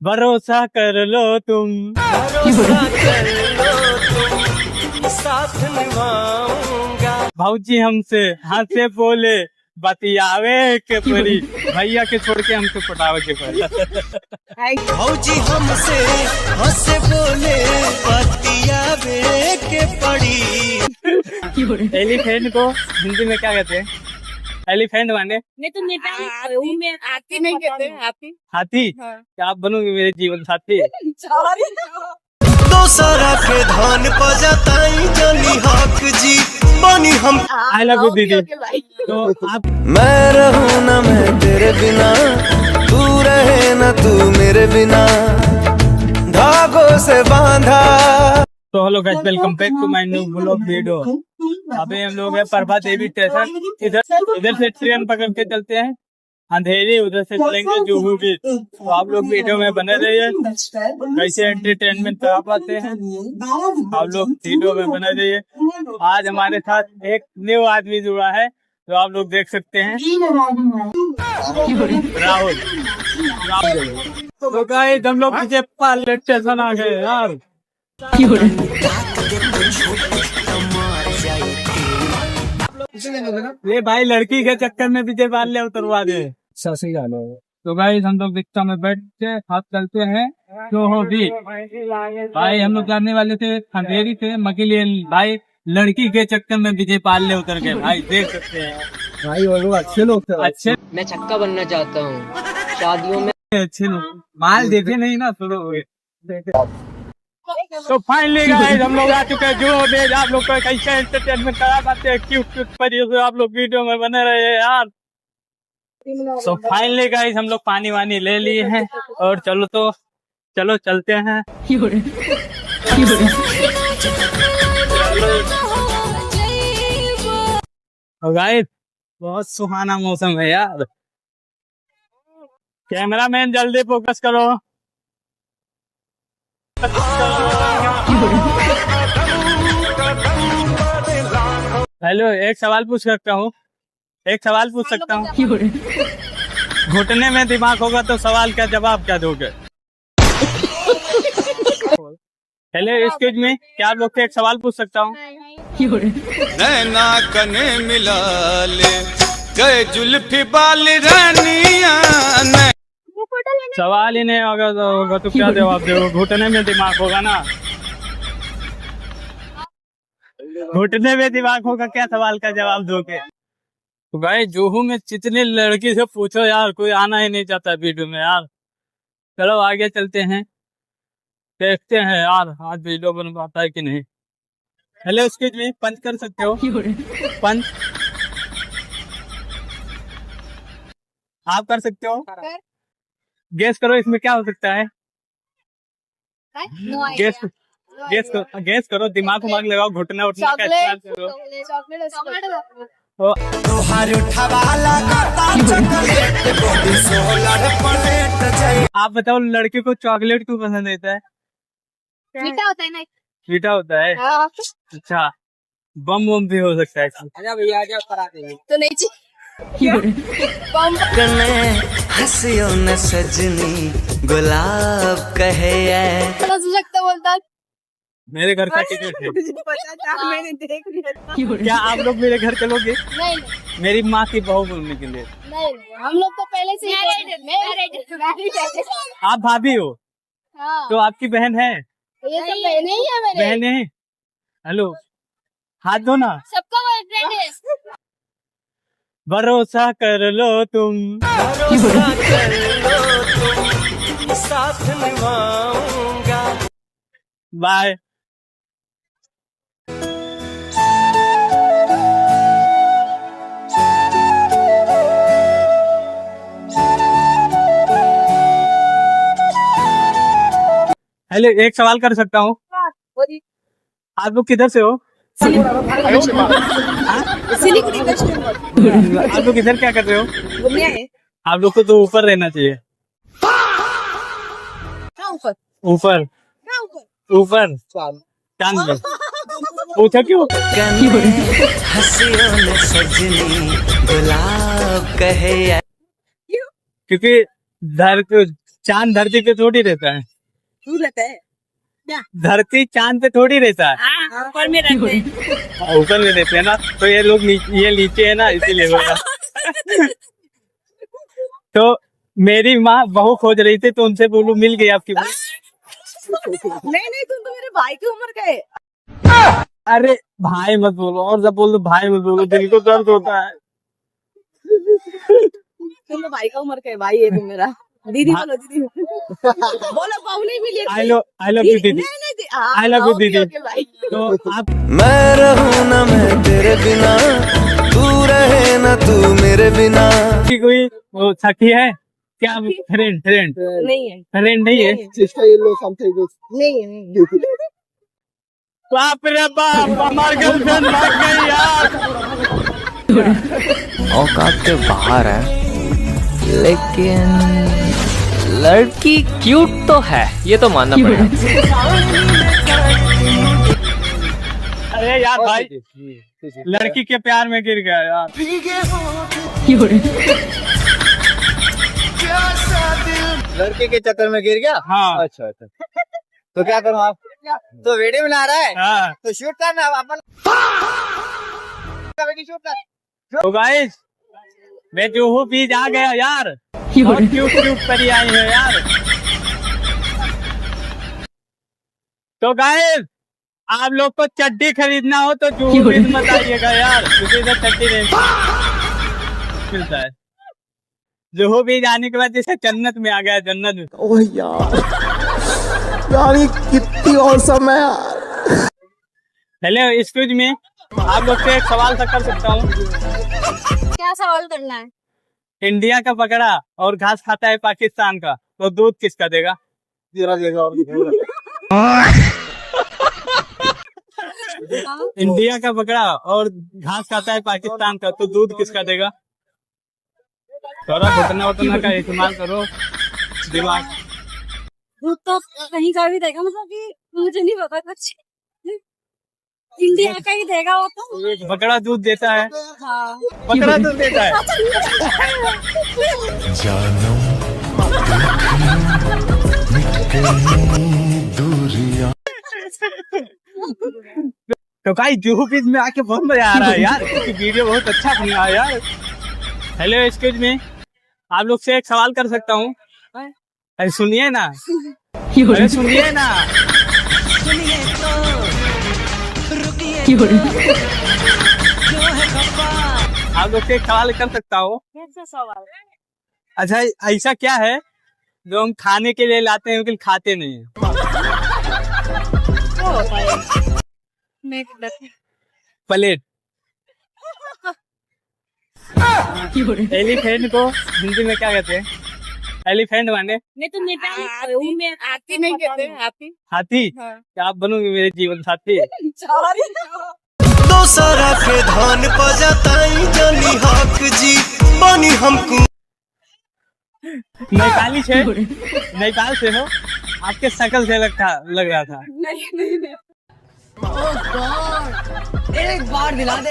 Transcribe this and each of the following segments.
भरोसा कर लो तुम, भरोसा कर लो तुम, साथ निभाऊंगा। भाऊजी हमसे हाथ से बोले बतियावे के परी, भैया के छोड़ के हमसे पटावे के परी। भौजी हमसे हंसे बोले बतियावे के पड़ी। एलिफेंट को हिंदी में क्या कहते हैं? एलिफेंट माने नहीं तो आती नहीं कहते हाथी। हाथी। क्या आप बनोगे मेरे जीवन साथी? दोसरा के धन पजताई जनी हक जी बनी हम। आई लव यू दीदी। तो आप मैं रहूं ना मैं तेरे बिना, तू रहे ना तू मेरे बिना, धागों से बांधा। तो hello guys, welcome back to my new blog video. अभी हम लोग हैं प्रभा देवी स्टेशन। इधर से ट्रेन पकड़ के चलते हैं अंधेरी, उधर से चलेंगे जुहू बीच। तो आप लोग वीडियो में बने रहिए, कैसे एंटरटेनमेंट करा पाते हैं आप लोग वीडियो में बने रहिए। आज हमारे साथ एक न्यू आदमी जुड़ा है जो आप लोग देख सकते हैं, राहुल। तो गाइस हम लोग पीछे पार्ले स्टेशन आ गए यार। ये भाई लड़की के चक्कर में पीछे पार्ले उतरवा दे। तो गाइस हम लोग रिक्शा में बैठ के हाथ चलते हैं जो हो भी। भाई हम लोग जाने वाले थे अंधेरी से मकीलिए, भाई लड़की के चक्कर में विजय पार्ले उतर गए। भाई देख सकते हैं भाई, वो लोग अच्छे लोग थे। अच्छे, मैं छक्का बनना चाहता हूँ शादियों में। अच्छे लोग माल देखे नहीं ना, शुरू हो गए। तो फाइनली गाइस हम लोग आ चुके हैं जुहू बीच। आप लोग को कैसे एंटरटेनमेंट करा पाते हैं क्यूट क्यूट परियों से, आप लोग वीडियो में बने रहे यार। तो फाइनली गाइस हम लोग पानी वानी ले लिए हैं और चलो चलते हैं। और गाइस बहुत सुहाना मौसम है यार। कैमरामैन जल्दी फोकस करो। हेलो, एक सवाल पूछ सकता हूँ? घुटने में दिमाग होगा तो सवाल का जवाब क्या दोगे? हेलो एक्सक्यूज मी, क्या आप लोग से एक सवाल पूछ सकता हूँ? नैना कने मिला ले गए जुल्फी बाल रानिया। सवाल ही नहीं होगा तो क्या जवाब दोगे? घुटने में दिमाग होगा ना, घुटने में दिमाग होगा, क्या सवाल का जवाब दोगे? तो भाई जुहू में जितनी लड़की से पूछो यार, कोई आना ही नहीं चाहता वीडियो में यार। चलो आगे चलते हैं, देखते हैं यार आज वीडियो बन पाता है कि नहीं। हेलो एक्सक्यूज मी, पंच कर सकते हो? पंच आप कर सकते हो? गेस करो इसमें क्या हो सकता है। गेस करो, दिमाग लगाओ, घुटना उठना का इस्तेमाल करो। आप बताओ लड़के को चॉकलेट क्यों पसंद आता है? मीठा होता है ना। मीठा होता है। अच्छा, बम भी हो सकता है। तो नहीं हंसियों न सजनी गुलाब कहे सकता बोलता। मेरे घर का टिकट है। मैंने देख लिया। क्या आप लोग मेरे घर चलोगे? नहीं मेरी माँ की बहू बोलने के लिए। नहीं, हम लोग तो पहले से आप भाभी हो? हाँ। तो आपकी बहन है? ये सब बहने ही है मेरे। बहन है। हेलो, हाथ दो ना। सबका बॉयफ्रेंड है। भरोसा कर लो तुम, भरोसा कर लो तुम, साथ निभाऊंगा। बाय। हेलो, एक सवाल कर सकता हूँ? आप लोग किधर से हो? सिलीगुड़ी वेस्ट बंगाल। आप लोग इधर क्या कर रहे हो? घूमने आए। आप लोग को तो ऊपर रहना चाहिए। ऊपर ऊपर ऊपर चांद में पूछा क्यों? हंसियों ने सजनी गुलाब कहे। क्योंकि चांद धरती पे थोड़ी रहता है, तू रहता है धरती चांद पे थोड़ी रहता है, हाँ ऊपर में रहते हैं। ऊपर में रहते हैं ना, तो ये लोग ये नीचे है ना, इसीलिए होगा। तो मेरी माँ बहू खोज रही थी, तो उनसे बोलूं मिल गई आपकी बहू? नहीं तुम तो मेरे भाई की उम्र का है। अरे भाई मत बोलो, और जब बोल दो भाई मत बोलो, दिल को दर्द होता है। तुम तो भाई का उम्र का है, भाई है तुम मेरा। दीदी बोलो दीदी। बोलो बहू नहीं मिली। आई लव यू दीदी, I love you, दीदी। भाई तो आप मैं रहूं ना मैं तेरे बिना, तू रहे ना तू मेरे बिना। की कोई वो सखी है क्या? फ्रेंड फ्रेंड नहीं है, फ्रेंड नहीं है? नहीं है। बाप रे बाप, हमारी गर्लफ्रेंड भाग गई यार। औकात के बाहर है, लेकिन लड़की क्यूट तो है, ये तो मानना पड़ेगा। अरे यार भाई, लड़की के प्यार में गिर गया यार। लड़के के चक्कर में गिर गया। हाँ अच्छा तो क्या करूं आप? तो वीडियो बना रहा है हाँ। तो शूट करना अपन। शूट कर। तो गाइस, मैं जुहू बीच आ गया यार, बहुत क्यूट परी आई है यार। तो गाइस, आप लोग को चड्डी खरीदना हो तो जुहू बीच मत आइएगा यार, क्योंकि इधर चड्डी नहीं मिलता है। जुहू बीच आने के बाद जैसे जन्नत में आ गया, जन्नत में। ओह यार ये कितनी औसम है यार। हेलो एक्सक्यूज मी, आप लोग से एक सवाल सा कर सकता हूँ? क्या सवाल करना है? इंडिया का बकरा और घास खाता है पाकिस्तान का, तो दूध किसका देगा? इंडिया का बकरा और घास खाता है पाकिस्तान का, तो दूध किसका देगा? थोड़ा घुटना का इस्तेमाल करो, दिमाग। दूध तो कहीं का भी देगा, मतलब कि मुझे नहीं पता कुछ। इंडिया का ही देगा वो तो। बकरा दूध देता है, हाँ। बकरा दूध देता है। तो भाई जुहू बीच में आके बहुत मजा आ रहा है यार, क्योंकि वीडियो बहुत अच्छा बन रहा है यार। हेलो एक्सक्यूज मी, आप लोग से एक सवाल कर सकता हूँ? अरे सुनिए ना, अरे सुनिए ना। आप लोग से एक सवाल कर सकता हूँ? कैसा सवाल? अच्छा, ऐसा क्या है जो हम खाने के लिए लाते हैं लेकिन खाते नहीं है? क्या होता है? प्लेट। एलिफेंट को हिंदी में क्या कहते हैं? एलिफेंट माने नहीं तो हाथी नहीं कहते, हाथी। हाथी। हाँ। क्या आप बनोगे मेरे जीवन साथी? दोसरा के धान पजताई जनी हक जी बनी हमको। नेपाली से, नेपाल से हो? आपके शकल से लग रहा था। नहीं। एक बार दिला दे।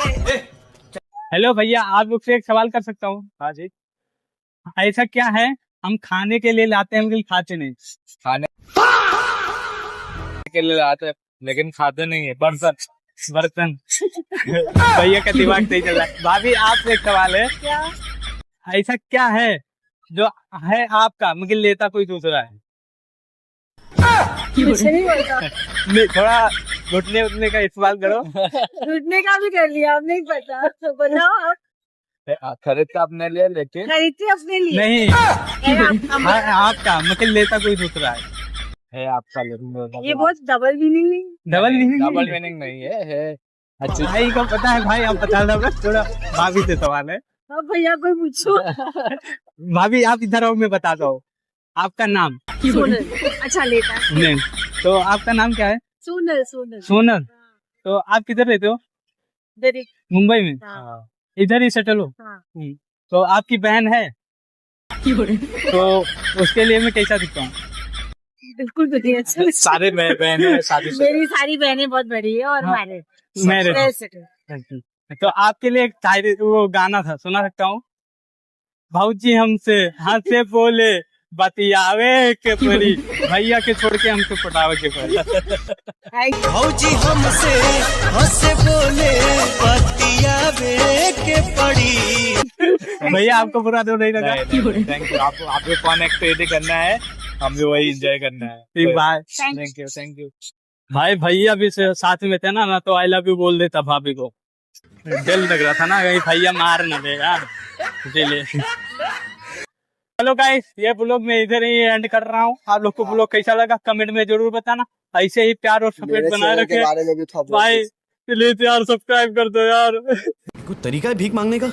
हेलो भैया, आप लोग से एक सवाल कर सकता हूँ? हाँ जी। ऐसा क्या है हम खाने के लिए लाते हैं लेकिन खाते नहीं? खाने के लिए लाते हैं लेकिन खाते नहीं है। बर्तन। भैया का दिमाग नहीं चल रहा है। भाभी, आपसे एक सवाल है, क्या? ऐसा क्या है जो है आपका मगर लेता कोई दूसरा है? कुछ नहीं बोलता। थोड़ा घुटने उठने का इस्तेमाल करो। घुटने का भी कर लिया, अब नहीं पता तो बताओ आप। खरीद का अपने लिए लेकिन खरीदते अपने लिए? नहीं, है आपका मगर लेता कोई दूसरा है आपका। ये बहुत डबल मीनिंग नहीं। डबल मीनिंग नहीं है। अच्छा, भाई को पता है भाई, आप बता दो बस। थोड़ा भाभी से सवाल है। अब भैया कोई पूछो। भाभी, आप इधर आओ, मैं बताता हूँ। आपका नाम? सोनल। अच्छा लेता। नहीं, तो आपका नाम क्या है? सोनल। सोनल। तो आप किधर रहते हो? दरी। मुंबई में? हाँ। इधर ही सेटल हो? हाँ। तो आपकी बहन है? तो उसके लिए मैं कैसा दिखता हूँ? बिल्कुल बढ़िया। सारे बहनें शादी से मेरी सारी बहनें बहुत बड़ी है और हाँ। मैरिड। तो आपके लिए एक शायरी वो गाना था, सुना सकता हूँ? भाऊजी हमसे हाथ से बोले बतियावे के परी, भैया के छोड़ के हमको पटावे के परी। भौजी हमसे हंसे बोले बतियावे के पड़ी। भैया आपको बुरा तो नहीं लगा? Thank you. आपको फन एक्टिविटी करना है, हमें वही एंजॉय करना है। ठीक भाई, थैंक यू। भाई भैया भी साथ में थे ना तो आई लव यू बोल देता भाभी को। दिल लग रहा था ना कहीं भैया मार न देगा, इसीलिए। चलो गाइस, ये ब्लॉग मैं इधर ही एंड कर रहा हूँ। आप लोग को ब्लॉग कैसा लगा कमेंट में जरूर बताना। ऐसे ही प्यार और सपोर्ट बनाए रखे भाई। प्लीज यार सब्सक्राइब कर दो यार। कुछ तरीका है भीख मांगने का?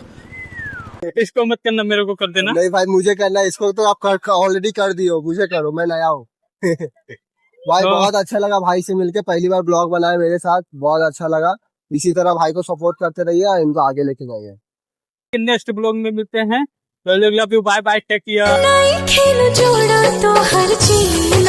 इसको मत करना, मेरे को कर देना। नहीं भाई मुझे करना है, इसको तो आप ऑलरेडी कर दियो, मुझे करो, मैं नया हूँ। भाई तो- बहुत अच्छा लगा भाई से मिलके, पहली बार ब्लॉग बनाया मेरे साथ, बहुत अच्छा लगा। इसी तरह भाई को सपोर्ट करते रहिए, इनको आगे लेके जाइए। नेक्स्ट ब्लॉग में मिलते हैं। Love you, bye bye, take care. खेल जोड़ा तो हर चीज